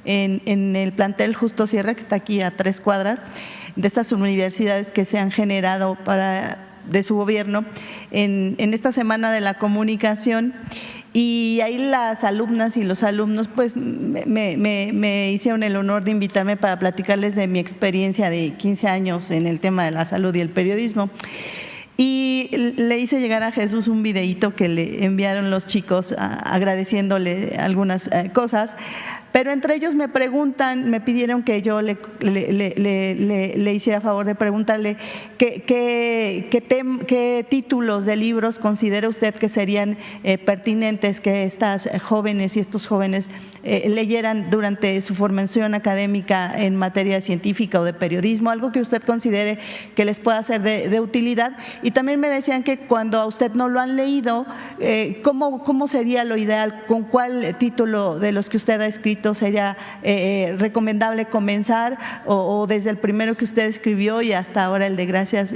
en el plantel Justo Sierra, que está aquí a 3 cuadras, de estas universidades que se han generado de su gobierno en esta Semana de la Comunicación. Y ahí las alumnas y los alumnos pues me hicieron el honor de invitarme para platicarles de mi experiencia de 15 años en el tema de la salud y el periodismo. Y le hice llegar a Jesús un videíto que le enviaron los chicos agradeciéndole algunas cosas, pero entre ellos me pidieron que yo le hiciera favor de preguntarle qué títulos de libros considera usted que serían pertinentes que estas jóvenes y estos jóvenes leyeran durante su formación académica en materia científica o de periodismo, algo que usted considere que les pueda ser de utilidad. Y también me decían que cuando a usted no lo han leído, ¿cómo sería lo ideal? ¿Con cuál título de los que usted ha escrito sería recomendable comenzar? O desde el primero que usted escribió y hasta ahora el de Gracias,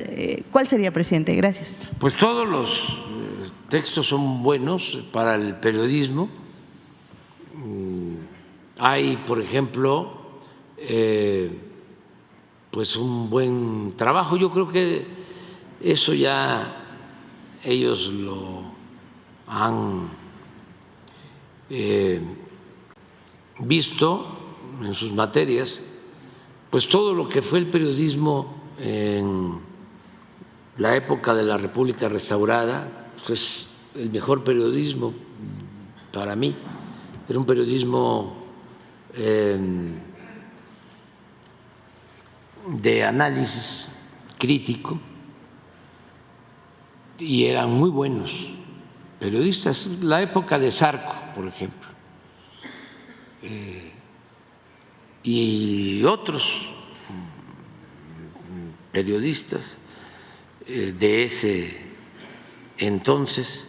¿cuál sería, presidente? Gracias. Pues todos los textos son buenos para el periodismo. Hay, por ejemplo, pues un buen trabajo. Yo creo que eso ya ellos lo han visto en sus materias, pues todo lo que fue el periodismo en la época de la República Restaurada, pues el mejor periodismo para mí era un periodismo de análisis crítico, y eran muy buenos periodistas. La época de Zarco, por ejemplo, y otros periodistas de ese entonces,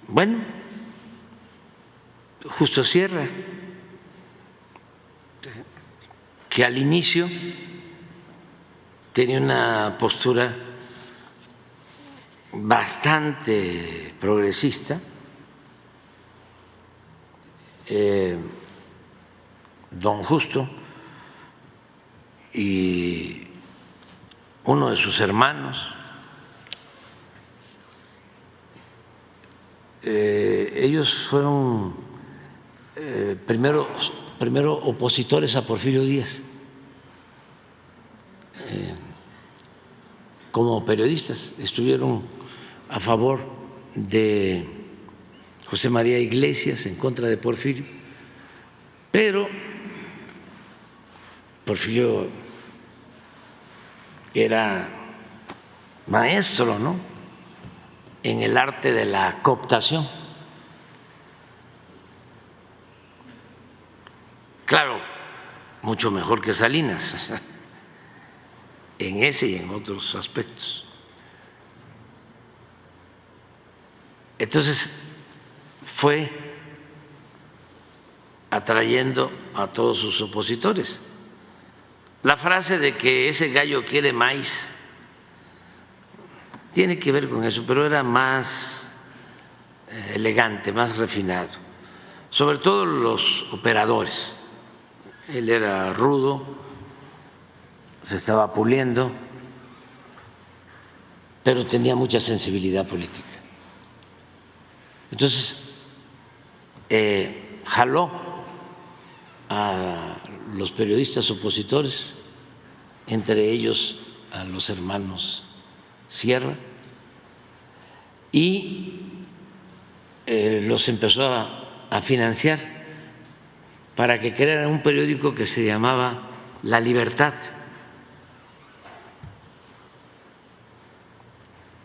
bueno, Justo Sierra, que al inicio tenía una postura bastante progresista, don Justo y uno de sus hermanos, ellos fueron primero opositores a Porfirio Díaz como periodistas, estuvieron a favor de José María Iglesias, en contra de Porfirio, pero Porfirio era maestro, ¿no?, en el arte de la cooptación. Claro, mucho mejor que Salinas en ese y en otros aspectos. Entonces fue atrayendo a todos sus opositores. La frase de que ese gallo quiere maíz tiene que ver con eso, pero era más elegante, más refinado, sobre todo los operadores. Él era rudo, se estaba puliendo, pero tenía mucha sensibilidad política. Entonces, jaló a los periodistas opositores, entre ellos a los hermanos Sierra, y los empezó a financiar para que crearan un periódico que se llamaba La Libertad.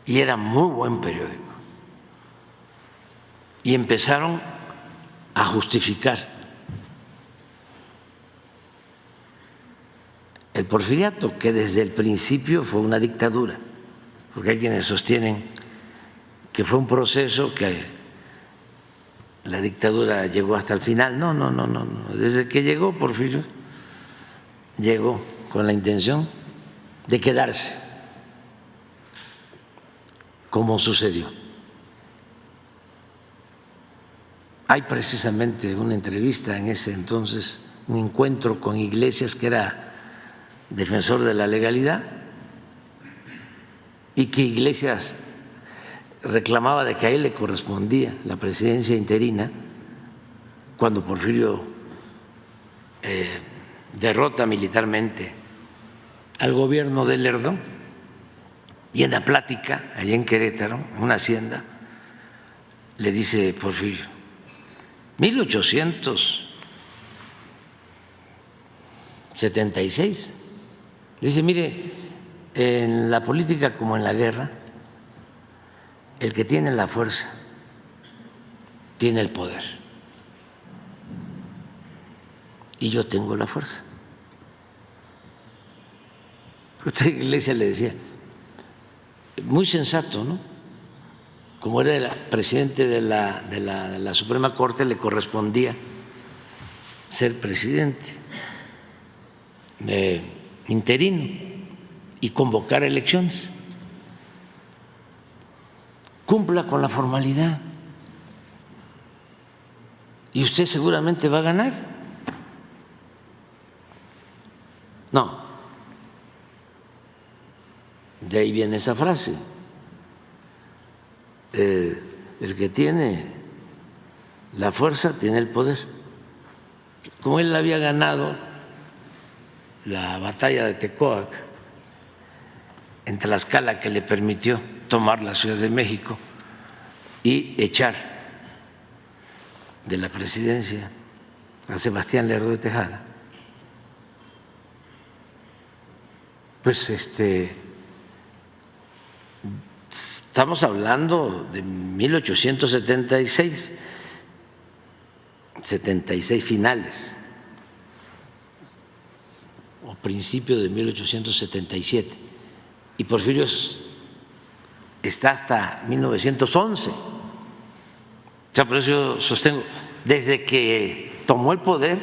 Y era muy buen periódico. Y empezaron a justificar el porfiriato, que desde el principio fue una dictadura, porque hay quienes sostienen que fue un proceso, que la dictadura llegó hasta el final. No, desde que llegó Porfirio, llegó con la intención de quedarse, como sucedió. hay precisamente una entrevista en ese entonces, un encuentro con Iglesias, que era defensor de la legalidad, y que Iglesias reclamaba de que a él le correspondía la presidencia interina cuando Porfirio derrota militarmente al gobierno de Lerdo, y en la plática allá en Querétaro, en una hacienda, le dice Porfirio: 1876, dice, mire, en la política como en la guerra, el que tiene la fuerza tiene el poder, y yo tengo la fuerza. Usted, Iglesia, le decía, muy sensato, ¿no? Como era el presidente de la Suprema Corte, le correspondía ser presidente interino y convocar elecciones. Cumpla con la formalidad y usted seguramente va a ganar. No, de ahí viene esa frase. El que tiene la fuerza tiene el poder. Como él había ganado la batalla de Tecoac en Tlaxcala, que le permitió tomar la Ciudad de México y echar de la presidencia a Sebastián Lerdo de Tejada, pues estamos hablando de 1876, 76 finales o principio de 1877, y Porfirio está hasta 1911. O sea, por eso yo sostengo, desde que tomó el poder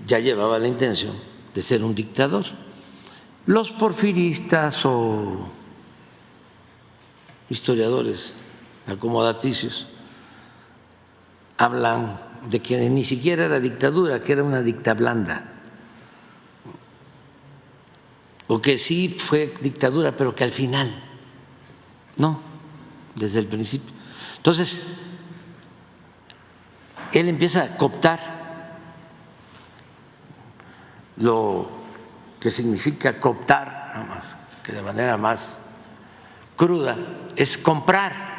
ya llevaba la intención de ser un dictador. Los porfiristas o historiadores acomodaticios hablan de que ni siquiera era dictadura, que era una dictablanda, o que sí fue dictadura, pero que al final no, desde el principio. Entonces, él empieza a cooptar lo que significa cooptar, nada más, que de manera más cruda, es comprar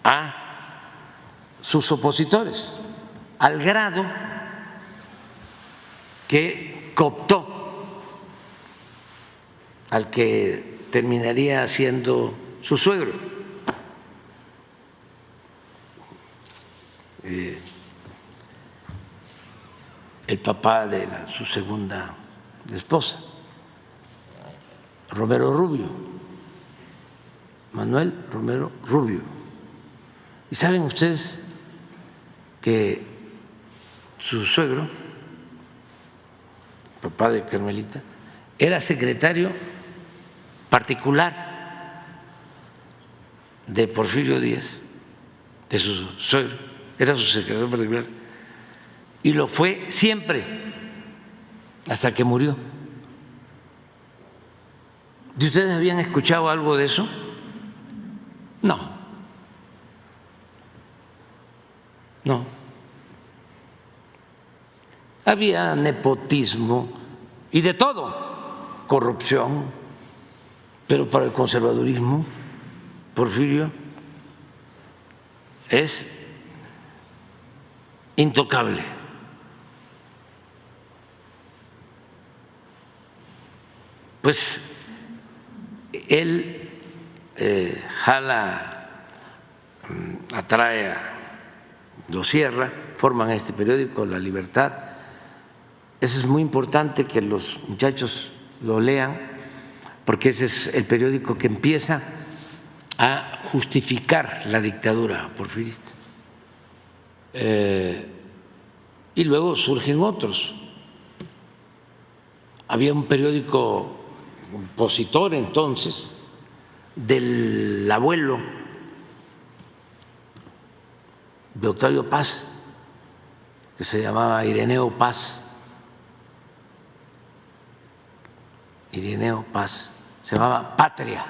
a sus opositores, al grado que cooptó al que terminaría siendo su suegro, el papá de su segunda esposa, Romero Rubio, Manuel Romero Rubio. ¿Y saben ustedes que su suegro, papá de Carmelita, era secretario particular de Porfirio Díaz, de su suegro, era su secretario particular, y lo fue siempre hasta que murió? ¿Y ustedes habían escuchado algo de eso? No, no. Había nepotismo y de todo, corrupción, pero para el conservadurismo, Porfirio es intocable. Pues él atrae, lo cierra, forman este periódico, La Libertad. Eso es muy importante que los muchachos lo lean, porque ese es el periódico que empieza a justificar la dictadura porfirista. Y luego surgen otros. Había un periódico opositor entonces del abuelo de Octavio Paz, que se llamaba Ireneo Paz. Ireneo Paz, se llamaba Patria.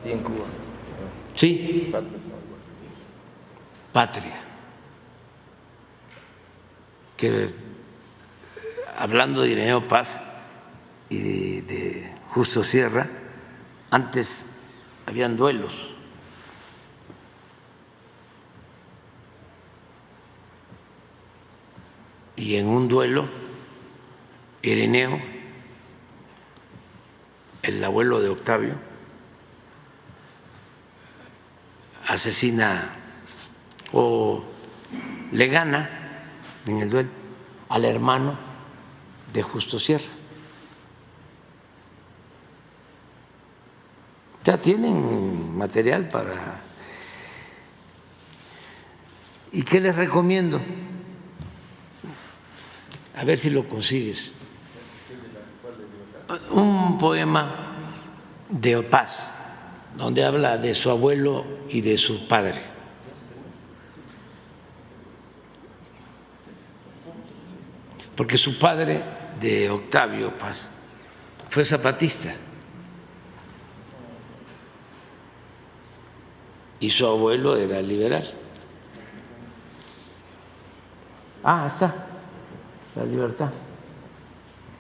En Cuba. Sí, Patria. Que hablando de Ireneo Paz y de Justo Sierra, antes habían duelos. Y en un duelo, Ireneo, el abuelo de Octavio, asesina o le gana en el duelo al hermano de Justo Sierra. Ya tienen material para... ¿Y qué les recomiendo? A ver si lo consigues. Un poema de Paz, donde habla de su abuelo y de su padre. Porque su padre, de Octavio Paz, fue zapatista. Y su abuelo era liberal. Ah, está. La Libertad.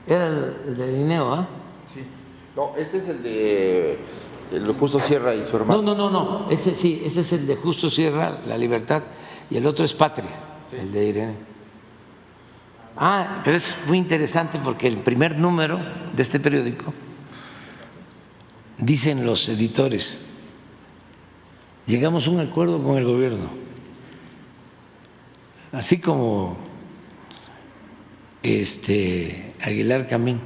Era el de Ireneo, ¿ah? Sí. No, este es el de Justo Sierra y su hermano. No. Ese sí, ese es el de Justo Sierra, La Libertad, y el otro es Patria, sí. El de Ireneo. Ah, pero es muy interesante porque el primer número de este periódico, dicen los editores, llegamos a un acuerdo con el gobierno, así como Aguilar Camín,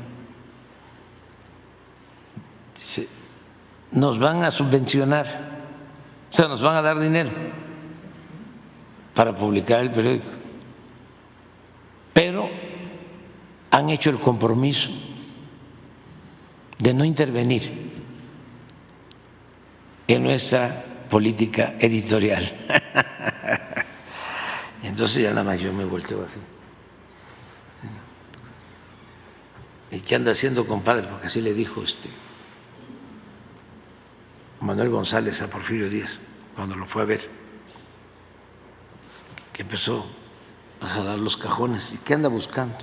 nos van a subvencionar, o sea, nos van a dar dinero para publicar el periódico, pero han hecho el compromiso de no intervenir en nuestra política editorial. Entonces ya nada más yo me volteo así. ¿Y qué anda haciendo, compadre? Porque así le dijo Manuel González a Porfirio Díaz cuando lo fue a ver, que empezó a jalar los cajones. ¿Y qué anda buscando?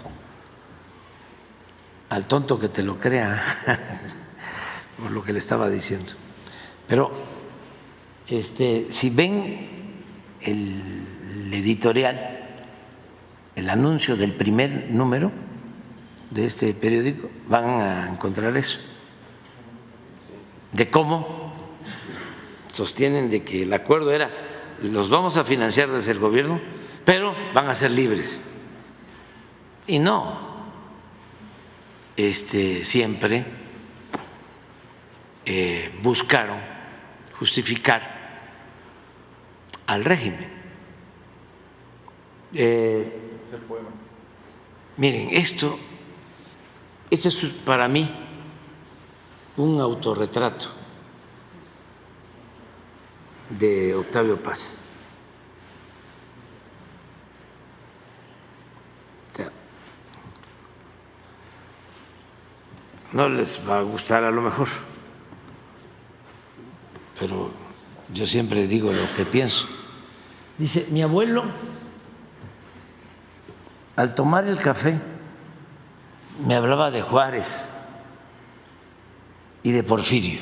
Al tonto que te lo crea, por lo que le estaba diciendo. Pero si ven el editorial, el anuncio del primer número de este periódico, van a encontrar eso, de cómo sostienen de que el acuerdo era: los vamos a financiar desde el gobierno, pero van a ser libres. Y no, siempre buscaron justificar al régimen. Miren, este es para mí un autorretrato de Octavio Paz. O sea, no les va a gustar a lo mejor, pero yo siempre digo lo que pienso. Dice: mi abuelo, al tomar el café, me hablaba de Juárez y de Porfirio,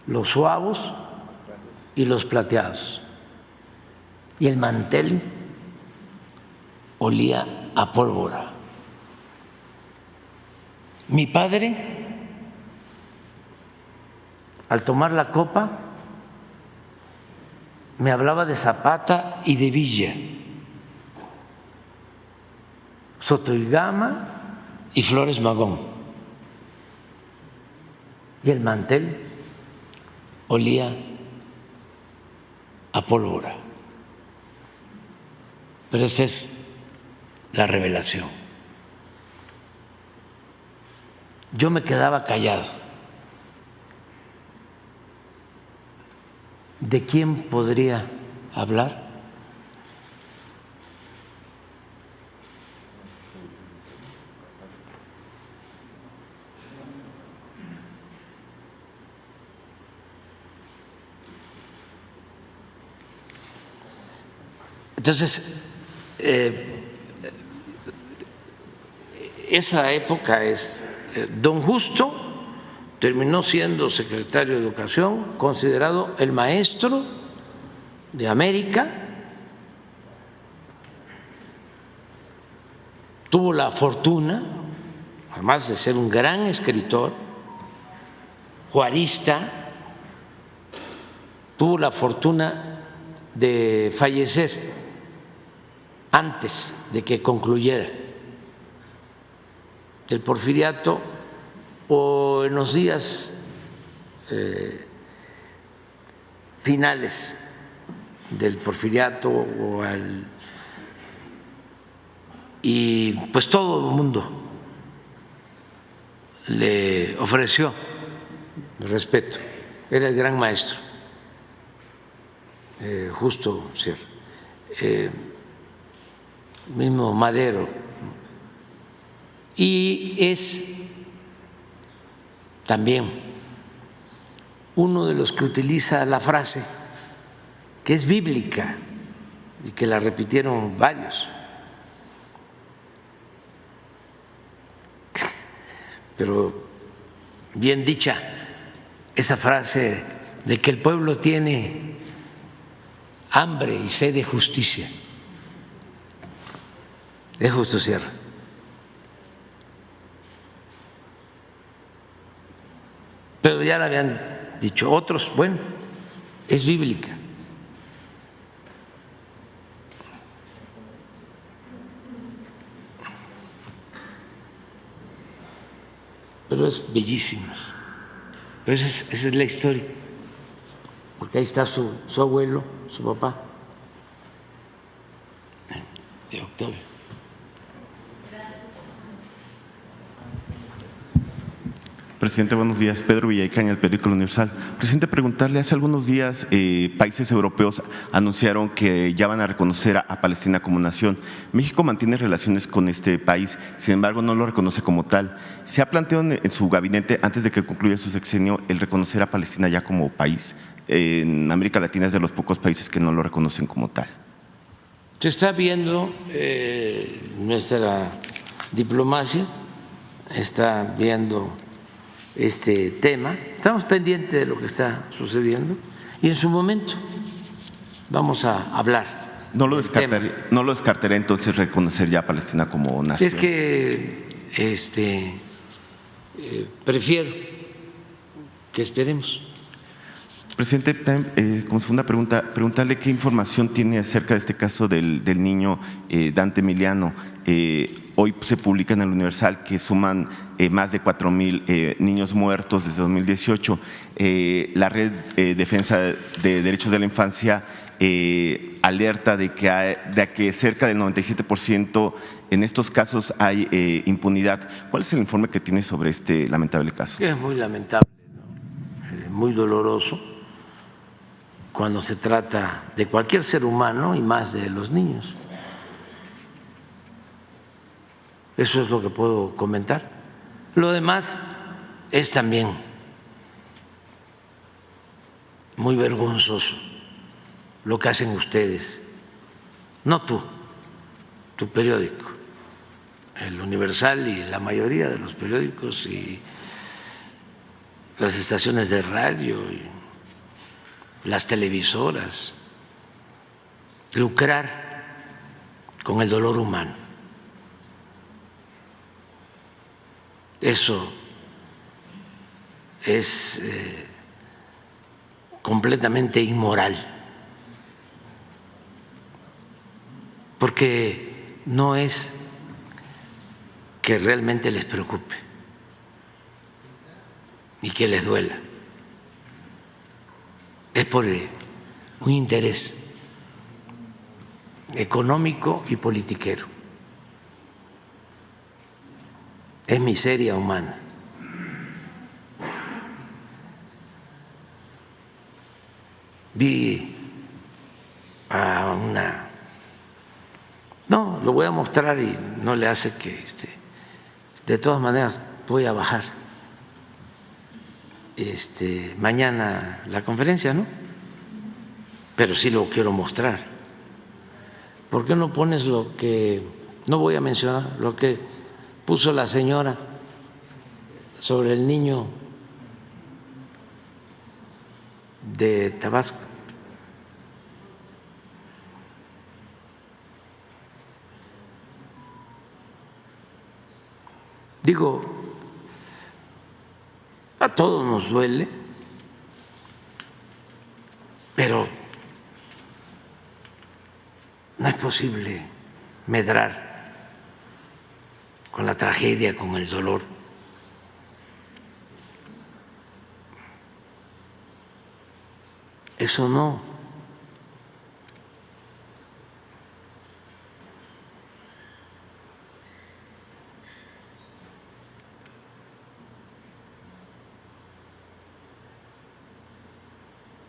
los suavos y los plateados, y el mantel olía a pólvora. Mi padre, al tomar la copa, me hablaba de Zapata y de Villa, Sotoygama y Flores Magón, y el mantel olía a pólvora. Pero esa es la revelación. yo me quedaba callado. ¿De quién podría hablar? Entonces, esa época es, don Justo terminó siendo secretario de Educación, considerado el maestro de América, tuvo la fortuna, además de ser un gran escritor, juarista, tuvo la fortuna de fallecer antes de que concluyera el porfiriato o en los días finales del porfiriato y pues todo el mundo le ofreció respeto. Era el gran maestro, Justo Sierra, mismo Madero, y es también uno de los que utiliza la frase que es bíblica y que la repitieron varios, pero bien dicha esa frase de que el pueblo tiene hambre y sed de justicia. Es Justo Sierra. Pero ya la habían dicho otros, bueno, es bíblica. Pero es bellísima. Pero esa es la historia. Porque ahí está su abuelo, su papá, de Octavio. Presidente, buenos días. Pedro Villacaña, el periódico El Universal. Presidente, preguntarle, hace algunos días países europeos anunciaron que ya van a reconocer a Palestina como nación. México mantiene relaciones con este país, sin embargo no lo reconoce como tal. ¿Se ha planteado en su gabinete, antes de que concluya su sexenio, el reconocer a Palestina ya como país? En América Latina es de los pocos países que no lo reconocen como tal. Se está viendo, nuestra diplomacia está viendo este tema, estamos pendientes de lo que está sucediendo y en su momento vamos a hablar. No lo descartaría entonces reconocer ya a Palestina como nación. Es que prefiero que esperemos. Presidente, como segunda pregunta, preguntarle qué información tiene acerca de este caso del niño Dante Emiliano. Hoy se publica en El Universal que suman más de 4,000 niños muertos desde 2018. La Red Defensa de Derechos de la Infancia alerta de que cerca del 97% en estos casos hay impunidad. ¿Cuál es el informe que tiene sobre este lamentable caso? Es muy lamentable, ¿no? Muy doloroso cuando se trata de cualquier ser humano y más de los niños. Eso es lo que puedo comentar. Lo demás es también muy vergonzoso lo que hacen ustedes, no tú, tu periódico, El Universal y la mayoría de los periódicos y las estaciones de radio y las televisoras, lucrar con el dolor humano. Eso es completamente inmoral, porque no es que realmente les preocupe y que les duela, es por un interés económico y politiquero. Es miseria humana vi a una... No, lo voy a mostrar y no le hace que... de todas maneras, voy a bajar mañana la conferencia, ¿no? Pero sí lo quiero mostrar. ¿Por qué no pones lo que... no voy a mencionar lo que puso la señora sobre el niño de Tabasco? Digo, a todos nos duele, pero no es posible medrar con la tragedia, con el dolor. Eso no.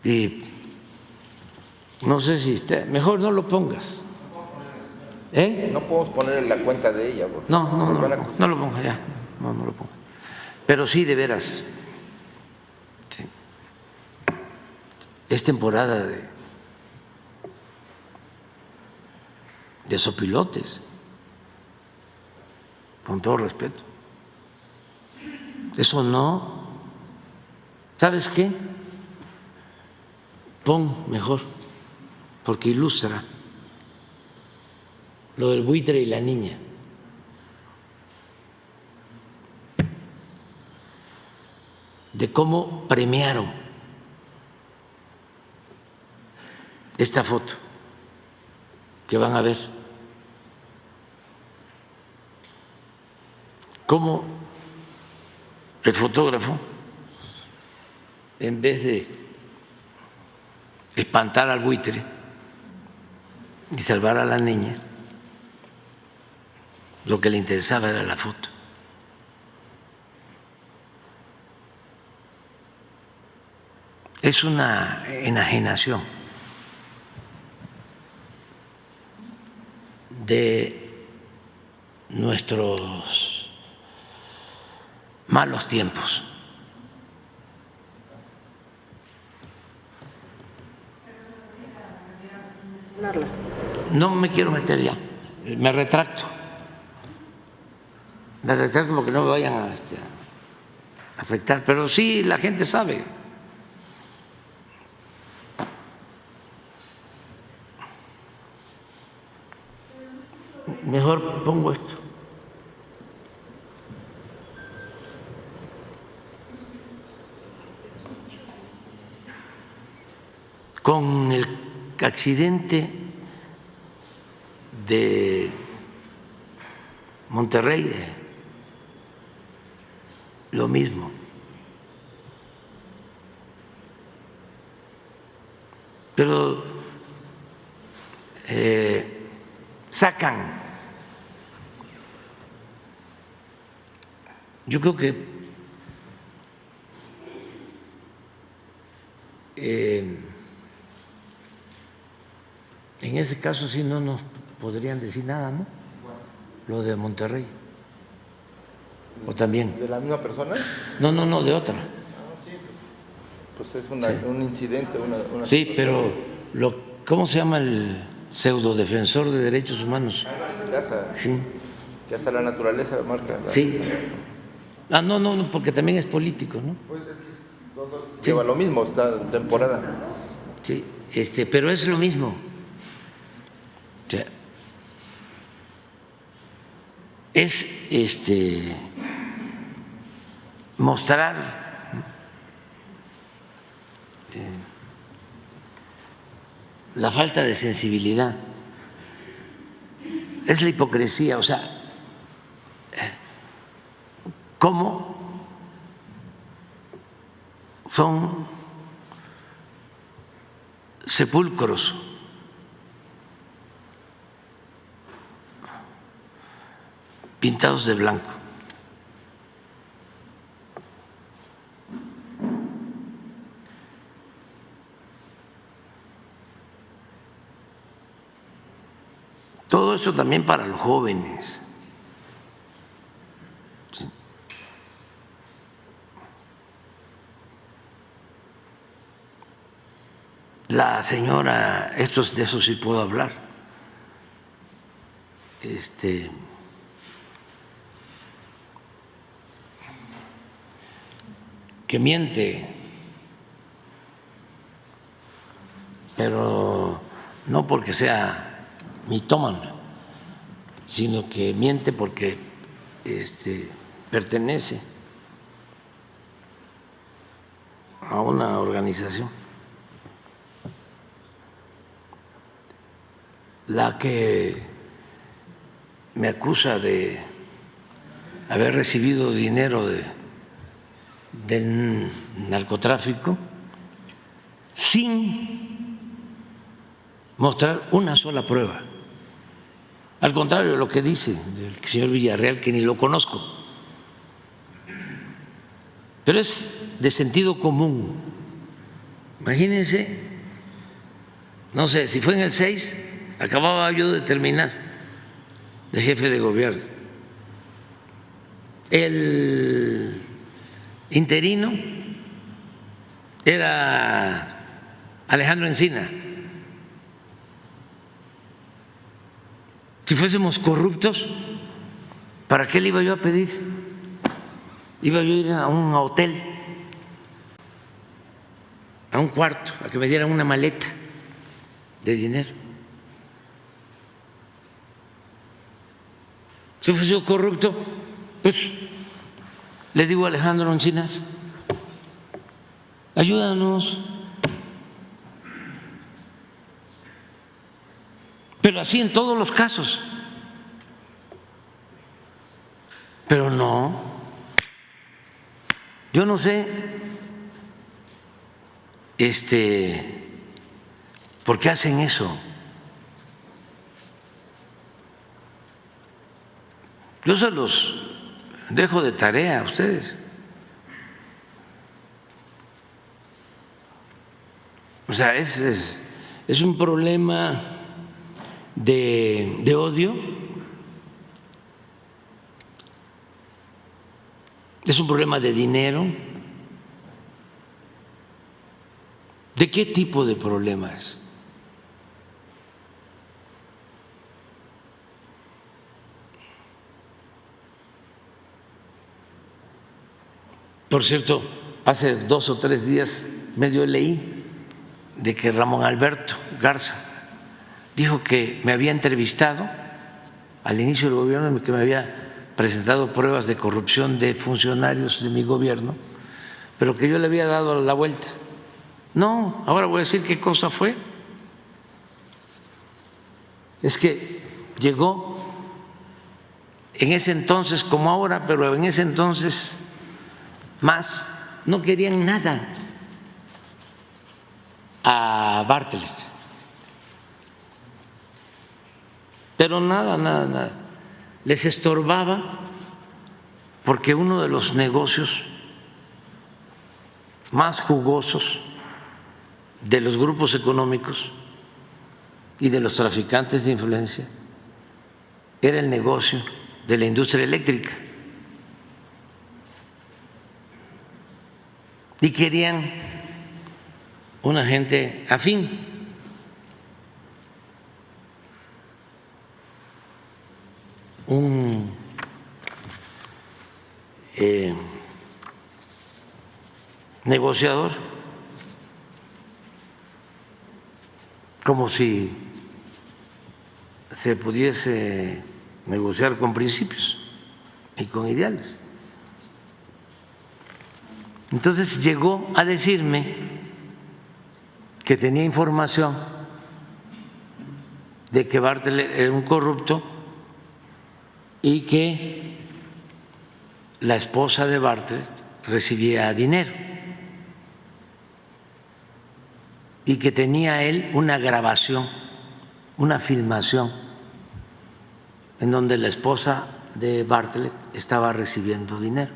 Y no sé si mejor no lo pongas. No podemos poner en la cuenta de ella. No lo pongas ya. No lo pongas. Pero sí, de veras. Sí. Es temporada de sopilotes, con todo respeto. Eso no. ¿Sabes qué? Pon mejor, porque ilustra lo del buitre y la niña. De cómo premiaron esta foto que van a ver. Cómo el fotógrafo, en vez de espantar al buitre y salvar a la niña, lo que le interesaba era la foto. Es una enajenación de nuestros malos tiempos. No me quiero meter ya, me retracto porque no me vayan a afectar, pero sí la gente sabe. Mejor pongo esto. Con el accidente de Monterrey, lo mismo. Pero sacan, yo creo que en ese caso sí no nos podrían decir nada, ¿no? Lo de Monterrey. ¿O también? ¿De la misma persona? No, de otra. Pues es un incidente. Sí, pero ¿cómo se llama el pseudodefensor de derechos humanos? Sí. Que hasta la naturaleza marca. Sí. No, porque también es político, ¿no? Pues es que todo lleva lo mismo, está en temporada. Sí, pero es lo mismo. O sea, es mostrar la falta de sensibilidad, es la hipocresía, o sea, cómo son sepulcros pintados de blanco. todo eso también para los jóvenes. ¿Sí? La señora, de eso sí puedo hablar, que miente, pero no porque sea mitómana, sino que miente porque pertenece a una organización. La que me acusa de haber recibido dinero del narcotráfico sin mostrar una sola prueba. Al contrario de lo que dice el señor Villarreal, que ni lo conozco, pero es de sentido común. Imagínense, no sé, si fue en el 6, acababa yo de terminar de jefe de gobierno. El interino era Alejandro Encina. Si fuésemos corruptos, ¿para qué le iba yo a pedir? Iba yo a ir a un hotel, a un cuarto, a que me dieran una maleta de dinero. Si fuese yo corrupto, pues le digo a Alejandro Encinas, ayúdanos. Pero así en todos los casos. Pero no, yo no sé por qué hacen eso. Yo se los dejo de tarea a ustedes. O sea, es un problema de odio, es un problema de dinero. ¿De qué tipo de problema es? Por cierto, hace 2 o 3 días medio leí de que Ramón Alberto Garza dijo que me había entrevistado al inicio del gobierno, que me había presentado pruebas de corrupción de funcionarios de mi gobierno, pero que yo le había dado la vuelta. No, ahora voy a decir qué cosa fue. Es que llegó en ese entonces como ahora, pero en ese entonces más, no querían nada a Bartlett. Pero nada. Les estorbaba porque uno de los negocios más jugosos de los grupos económicos y de los traficantes de influencia era el negocio de la industria eléctrica. Y querían una gente afín. Un negociador, como si se pudiese negociar con principios y con ideales. Entonces llegó a decirme que tenía información de que Bartlett era un corrupto y que la esposa de Bartlett recibía dinero y que tenía él una grabación, una filmación en donde la esposa de Bartlett estaba recibiendo dinero.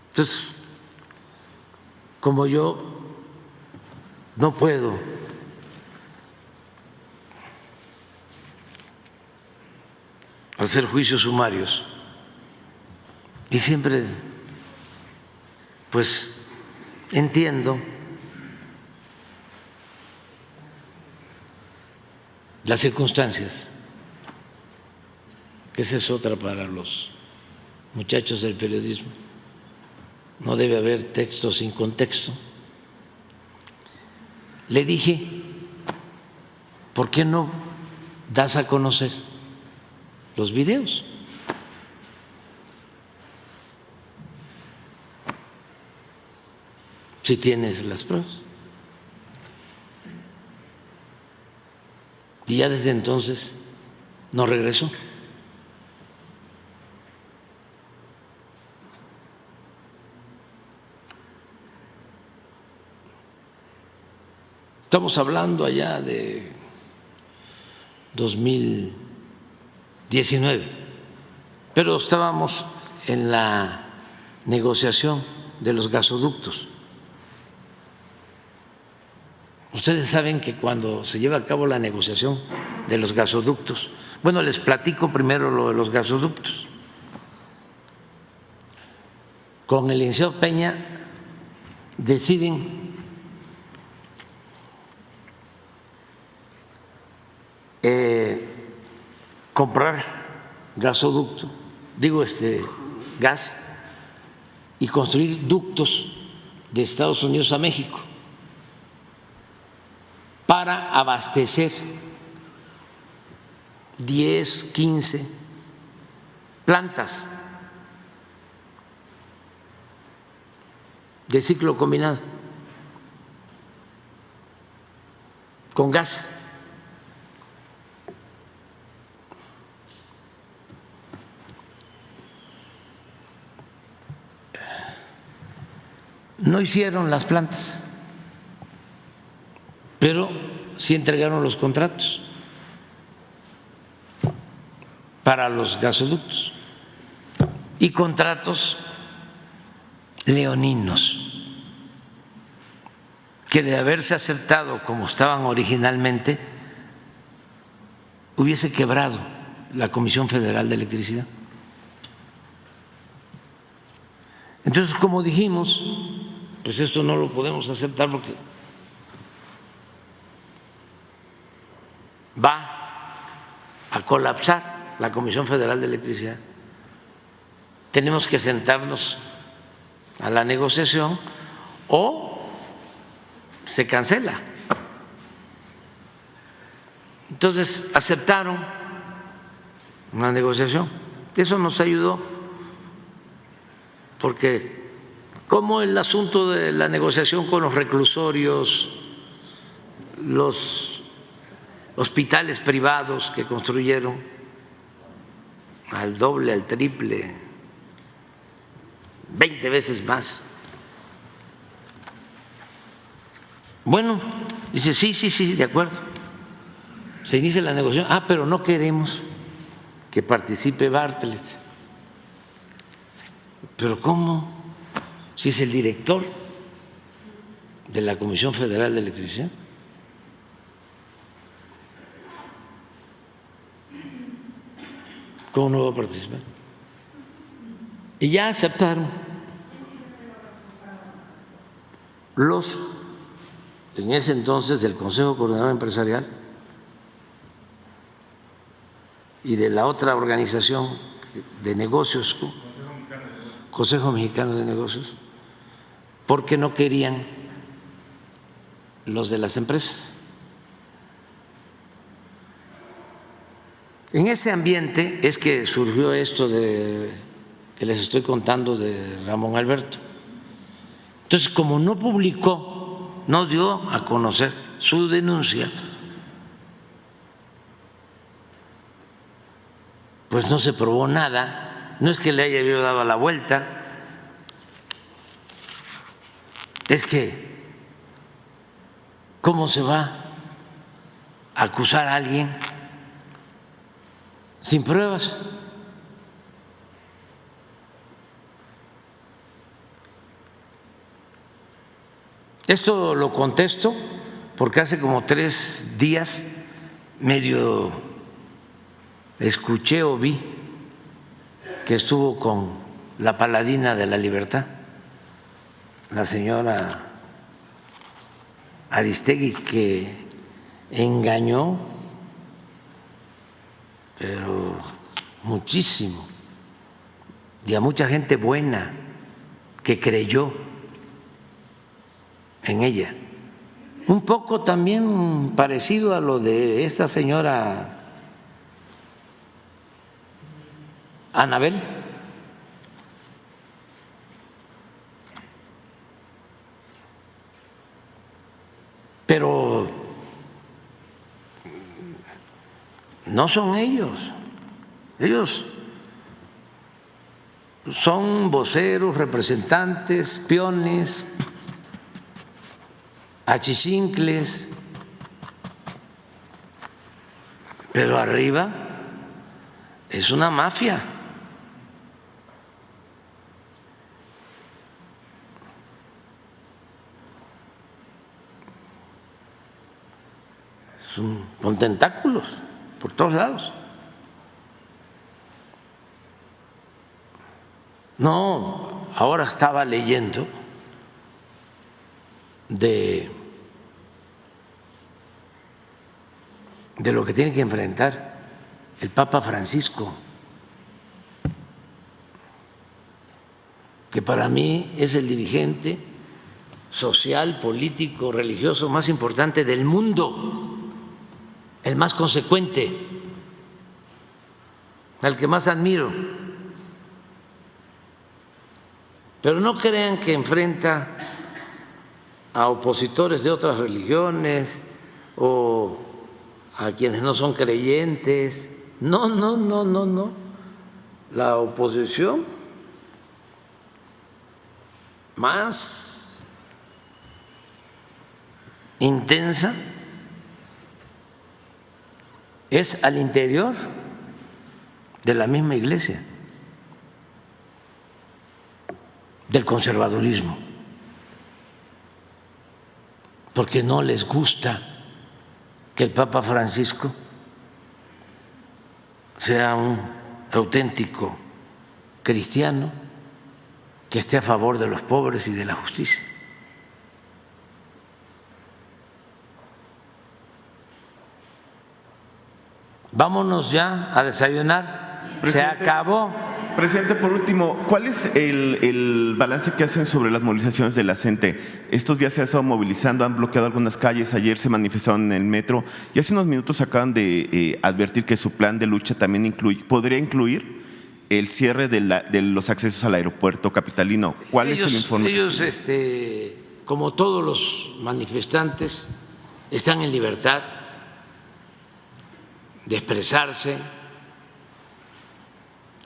Entonces, como yo no puedo hacer juicios sumarios y siempre pues entiendo las circunstancias, que esa es otra para los muchachos del periodismo. No debe haber texto sin contexto. Le dije, ¿por qué no das a conocer los videos? Si tienes las pruebas. Y ya desde entonces no regresó. Estamos hablando allá de 2019, pero estábamos en la negociación de los gasoductos. Ustedes saben que cuando se lleva a cabo la negociación de los gasoductos, bueno, les platico primero lo de los gasoductos. Con el licenciado Peña deciden comprar gasoducto, gas, y construir ductos de Estados Unidos a México para abastecer 10, 15 plantas de ciclo combinado con gas. No hicieron las plantas, pero sí entregaron los contratos para los gasoductos y contratos leoninos que, de haberse aceptado como estaban originalmente, hubiese quebrado la Comisión Federal de Electricidad. Entonces, como dijimos, pues esto no lo podemos aceptar porque va a colapsar la Comisión Federal de Electricidad. Tenemos que sentarnos a la negociación o se cancela. Entonces aceptaron una negociación. Eso nos ayudó porque como el asunto de la negociación con los reclusorios, los hospitales privados que construyeron al doble, al triple, 20 veces más. Bueno, dice, sí, de acuerdo. Se inicia la negociación. Pero no queremos que participe Bartlett. ¿Pero cómo? Si es el director de la Comisión Federal de Electricidad. ¿Cómo no va a participar? Y ya aceptaron los, en ese entonces, del Consejo Coordinador Empresarial y de la otra organización de negocios, Consejo Mexicano de Negocios, porque no querían los de las empresas. En ese ambiente es que surgió esto de que les estoy contando de Ramón Alberto. Entonces, como no publicó, no dio a conocer su denuncia, pues no se probó nada. No es que le haya yo dado la vuelta, es que ¿cómo se va a acusar a alguien sin pruebas? Esto lo contesto porque hace como 3 días medio escuché o vi que estuvo con la paladina de la libertad, la señora Aristegui, que engañó, pero muchísimo, y a mucha gente buena que creyó en ella. Un poco también parecido a lo de esta señora Anabel. Pero no son ellos. Ellos son voceros, representantes, peones, achichincles, pero arriba es una mafia. Con tentáculos por todos lados. No, ahora estaba leyendo de lo que tiene que enfrentar el Papa Francisco, que para mí es el dirigente social, político, religioso más importante del mundo, el más consecuente, al que más admiro. Pero no crean que enfrenta a opositores de otras religiones o a quienes no son creyentes. No, no, no, no, no. La oposición más intensa es al interior de la misma iglesia, del conservadurismo, porque no les gusta que el Papa Francisco sea un auténtico cristiano que esté a favor de los pobres y de la justicia. Vámonos ya a desayunar. Presidente, se acabó. Presidente, por último, ¿cuál es el balance que hacen sobre las movilizaciones de la CENTE? Estos días se ha estado movilizando, han bloqueado algunas calles, ayer se manifestaron en el metro y hace unos minutos acaban de advertir que su plan de lucha también podría incluir el cierre de los accesos al aeropuerto capitalino. ¿Cuál es el informe? Ellos, como todos los manifestantes, están en libertad de expresarse.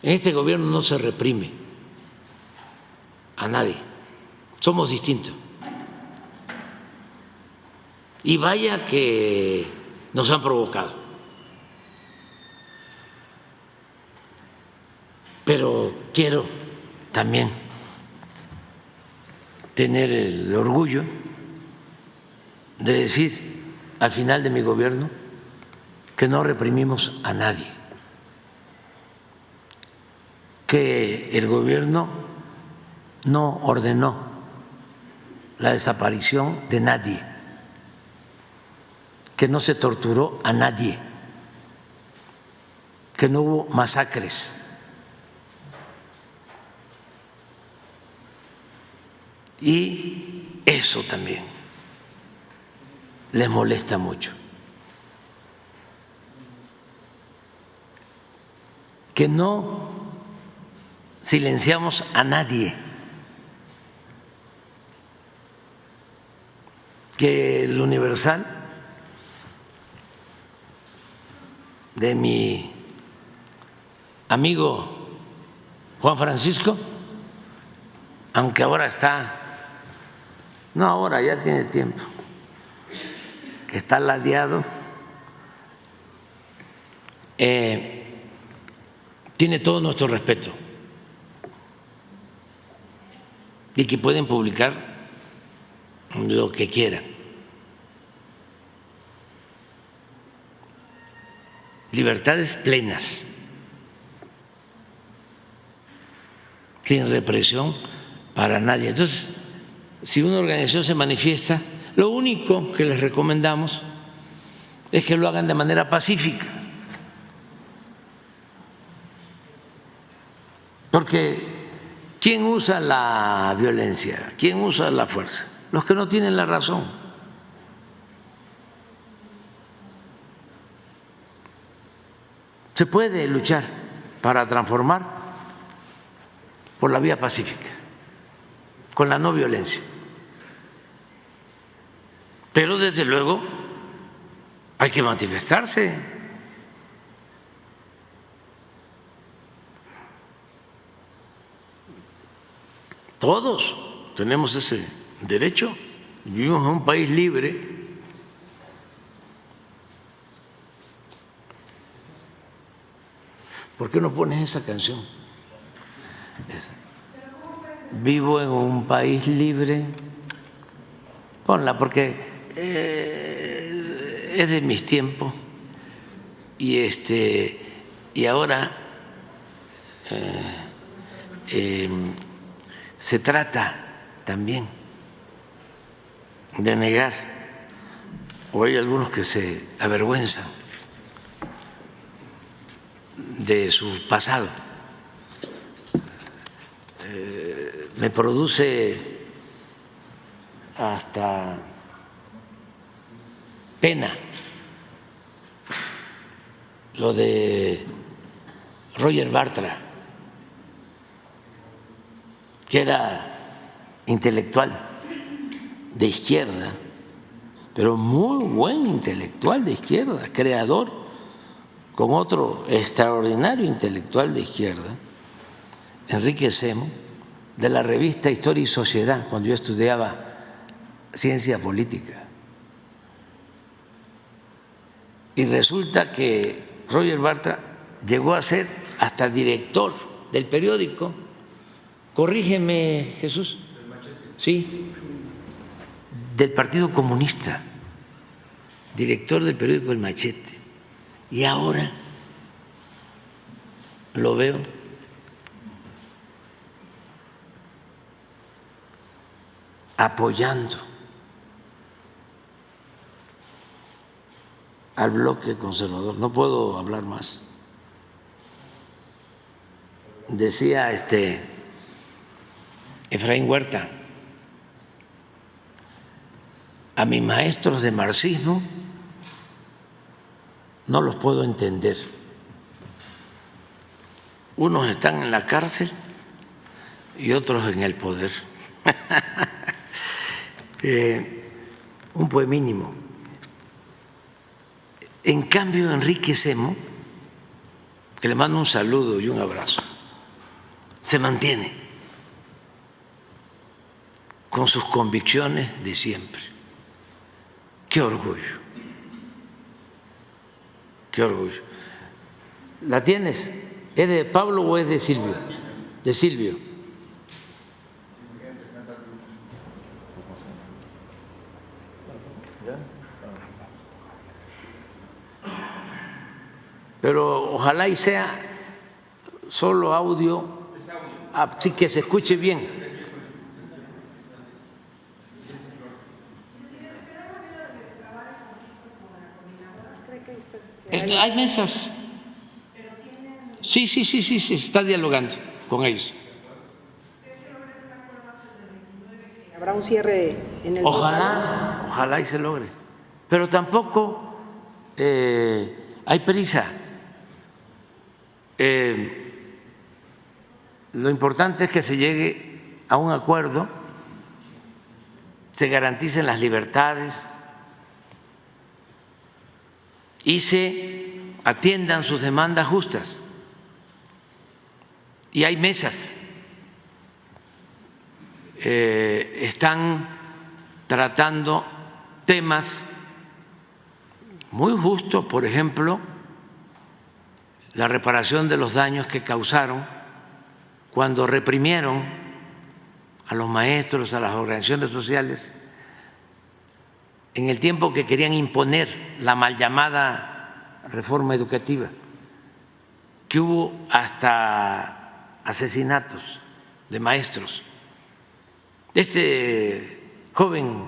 En este gobierno no se reprime a nadie, somos distintos. Y vaya que nos han provocado. Pero quiero también tener el orgullo de decir al final de mi gobierno que no reprimimos a nadie, que el gobierno no ordenó la desaparición de nadie, que no se torturó a nadie, que no hubo masacres. Y eso también les molesta mucho. Que no silenciamos a nadie, que el Universal de mi amigo Juan Francisco, aunque ahora está, no ahora, ya tiene tiempo, que está ladeado, tiene todo nuestro respeto y que pueden publicar lo que quieran. libertades plenas, sin represión para nadie. Entonces, si una organización se manifiesta, lo único que les recomendamos es que lo hagan de manera pacífica, porque ¿quién usa la violencia? ¿Quién usa la fuerza? Los que no tienen la razón. Se puede luchar para transformar por la vía pacífica, con la no violencia. Pero desde luego hay que manifestarse. Todos tenemos ese derecho. Vivimos en un país libre. ¿Por qué no pones esa canción? Vivo en un país libre. Ponla porque es de mis tiempos y ahora se trata también de negar, o hay algunos que se avergüenzan de su pasado. Me produce hasta pena lo de Roger Bartra, que era intelectual de izquierda, pero muy buen intelectual de izquierda, creador con otro extraordinario intelectual de izquierda, Enrique Semo, de la revista Historia y Sociedad, cuando yo estudiaba ciencia política. Y resulta que Roger Bartra llegó a ser hasta director del periódico. Corrígeme, Jesús. Sí, del Partido Comunista, director del periódico El Machete. Y ahora lo veo apoyando al bloque conservador. No puedo hablar más. Decía Efraín Huerta: a mis maestros de marxismo no los puedo entender. Unos están en la cárcel y otros en el poder. Un poemínimo. En cambio, Enrique Semo, que le mando un saludo y un abrazo, se mantiene con sus convicciones de siempre. ¡Qué orgullo! ¡Qué orgullo! ¿La tienes? ¿Es de Pablo o es de Silvio? De Silvio. Pero ojalá y sea solo audio, así que se escuche bien. Hay mesas. Sí, se está dialogando con ellos. ¿Habrá un cierre en el Ojalá y se logre. Pero tampoco hay prisa. Lo importante es que se llegue a un acuerdo, se garanticen las libertades y se atiendan sus demandas justas. Y hay mesas, están tratando temas muy justos, por ejemplo, la reparación de los daños que causaron cuando reprimieron a los maestros, a las organizaciones sociales, en el tiempo que querían imponer la mal llamada reforma educativa, que hubo hasta asesinatos de maestros. Este joven,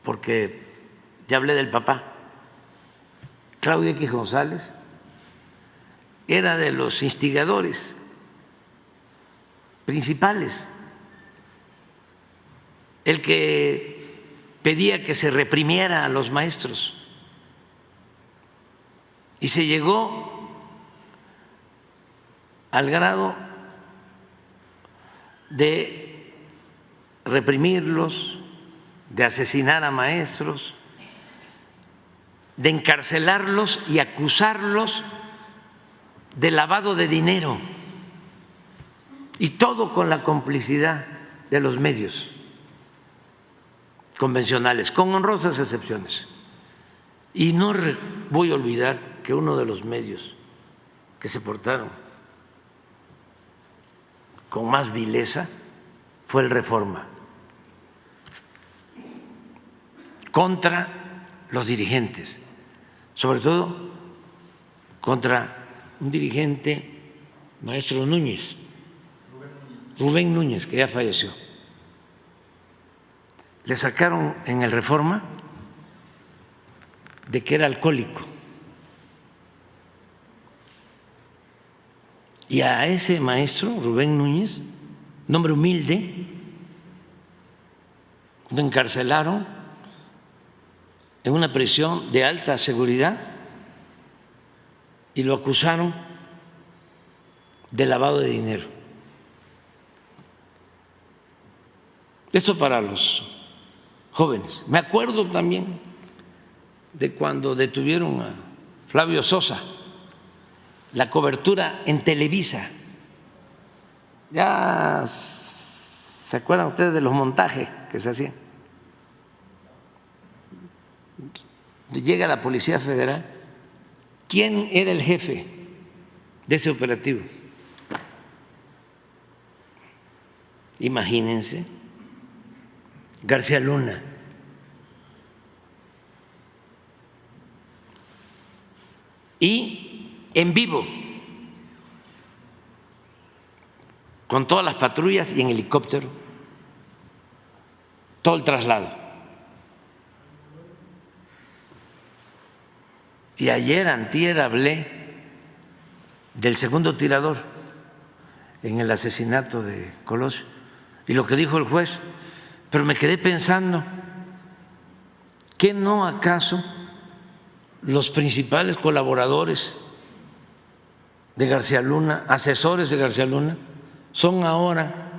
porque ya hablé del papá, Claudio X González, era de los instigadores principales, el que pedía que se reprimiera a los maestros, y se llegó al grado de reprimirlos, de asesinar a maestros, de encarcelarlos y acusarlos de lavado de dinero, y todo con la complicidad de los medios convencionales, con honrosas excepciones. Y no voy a olvidar que uno de los medios que se portaron con más vileza fue el Reforma, contra los dirigentes, sobre todo contra un dirigente, maestro Núñez, Rubén Núñez, que ya falleció. Le sacaron en el Reforma de que era alcohólico, y a ese maestro, Rubén Núñez, nombre humilde, lo encarcelaron en una prisión de alta seguridad y lo acusaron de lavado de dinero. Esto para los jóvenes. Me acuerdo también de cuando detuvieron a Flavio Sosa, la cobertura en Televisa. Ya se acuerdan ustedes de los montajes que se hacían. Llega la Policía Federal. ¿Quién era el jefe de ese operativo? Imagínense, García Luna. Y en vivo, con todas las patrullas y en helicóptero, todo el traslado. Y ayer, antier, hablé del segundo tirador en el asesinato de Colosio y lo que dijo el juez, pero me quedé pensando, ¿qué no acaso los principales colaboradores de García Luna, asesores de García Luna, son ahora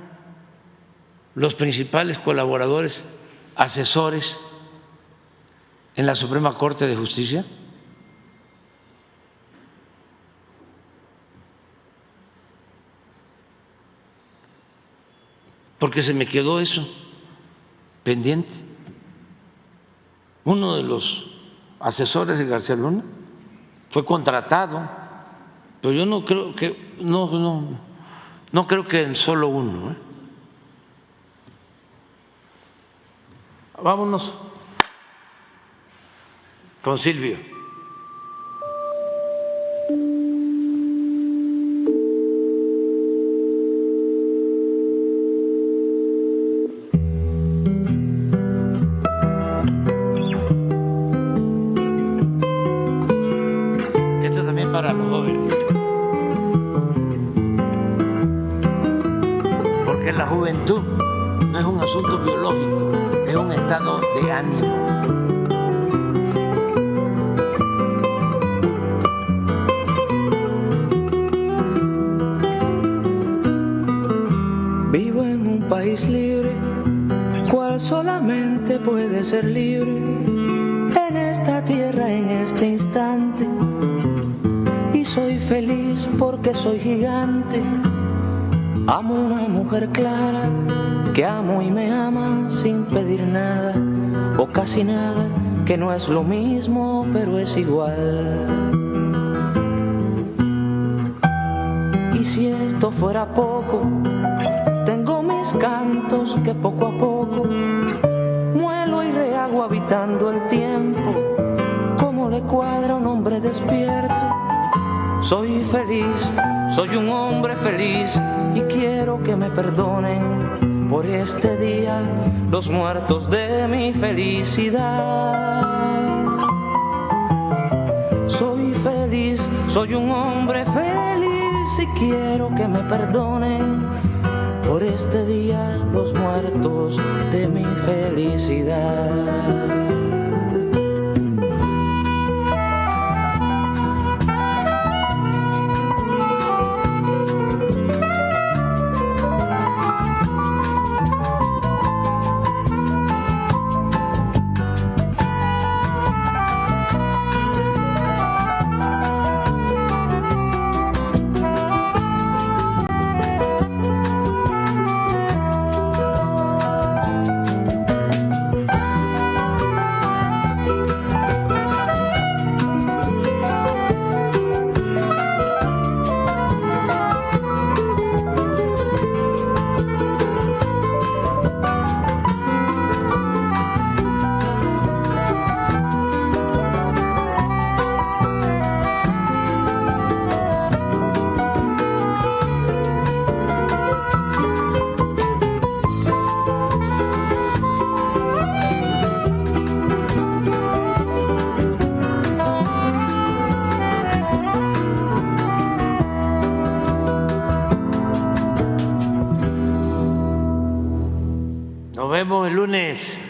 los principales colaboradores, asesores en la Suprema Corte de Justicia? Porque se me quedó eso pendiente. Uno de los asesores de García Luna fue contratado, pero yo no creo que no creo que en solo uno, ¿eh? Vámonos con Silvio. Para los jóvenes, porque la juventud no es un asunto biológico, es un estado de ánimo. Vivo en un país libre, cual solamente puede ser libre en esta tierra, en este instante. Soy feliz porque soy gigante. Amo una mujer clara que amo y me ama sin pedir nada o casi nada, que no es lo mismo pero es igual. Y si esto fuera poco, tengo mis cantos que poco a poco muelo y rehago habitando el tiempo. Como le cuadra a un hombre despierto. Soy feliz, soy un hombre feliz y quiero que me perdonen por este día los muertos de mi felicidad. Soy feliz, soy un hombre feliz y quiero que me perdonen por este día los muertos de mi felicidad. Nos vemos el lunes.